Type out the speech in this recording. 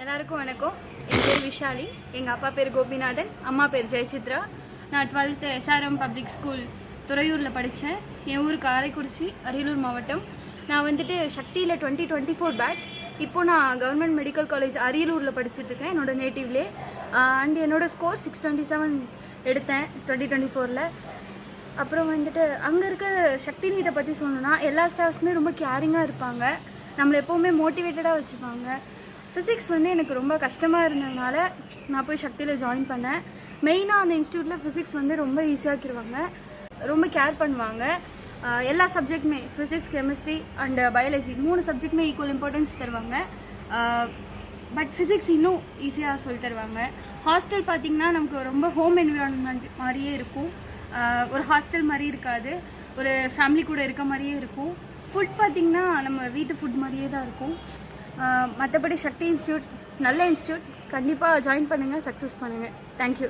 எல்லாருக்கும் வணக்கம். என் பேர் விஷாலி. எங்கள் அப்பா பேர் கோபிநாதன், அம்மா பேர் ஜெயசித்ரா. நான் 12th SRM பப்ளிக் ஸ்கூல் துறையூரில் படித்தேன். என் ஊர் காரைக்குறிச்சி, அரியலூர் மாவட்டம். நான் வந்துட்டு சக்தியில் 2024 பேட்ச். இப்போது நான் கவர்மெண்ட் மெடிக்கல் காலேஜ் அரியலூரில் படிச்சுட்ருக்கேன், என்னோட நேட்டிவ்லே. அண்ட் என்னோடய ஸ்கோர் 627 எடுத்தேன் 2024. அப்புறம் வந்துட்டு அங்கே இருக்க சக்தி நீட்டை பற்றி சொல்லணுன்னா, எல்லா ஸ்டாஃப்ஸுமே ரொம்ப கேரிங்காக இருப்பாங்க, நம்மளை எப்போவுமே மோட்டிவேட்டடாக வச்சுப்பாங்க. ஃபிசிக்ஸ் வந்து எனக்கு ரொம்ப கஷ்டமாக இருந்ததுனால நான் போய் சக்தியில் ஜாயின் பண்ணேன். மெயினாக அந்த இன்ஸ்டியூட்டில் ஃபிசிக்ஸ் வந்து ரொம்ப ஈஸியாக்கிடுவாங்க, ரொம்ப கேர் பண்ணுவாங்க. எல்லா சப்ஜெக்ட்டுமே ஃபிசிக்ஸ், கெமிஸ்ட்ரி அண்ட் பயாலஜி 3 சப்ஜெக்ட்டுமே ஈக்குவல் இம்பார்ட்டன்ஸ் தருவாங்க. பட் ஃபிசிக்ஸ் இன்னும் ஈஸியாக சொல்லி தருவாங்க. ஹாஸ்டல் பார்த்திங்கன்னா நமக்கு ரொம்ப ஹோம் என்விரான்மெண்ட் மாதிரியே இருக்கும். ஒரு ஹாஸ்டல் மாதிரி இருக்காது, ஒரு ஃபேமிலி கூட இருக்க மாதிரியே இருக்கும். ஃபுட் பார்த்திங்கன்னா நம்ம வீட்டு ஃபுட் மாதிரியே தான் இருக்கும். மற்றபடி சக்தி இன்ஸ்டியூட் நல்ல இன்ஸ்டியூட், கண்டிப்பாக ஜாயின் பண்ணுங்கள், சக்ஸஸ் பண்ணுங்கள். தேங்க்யூ.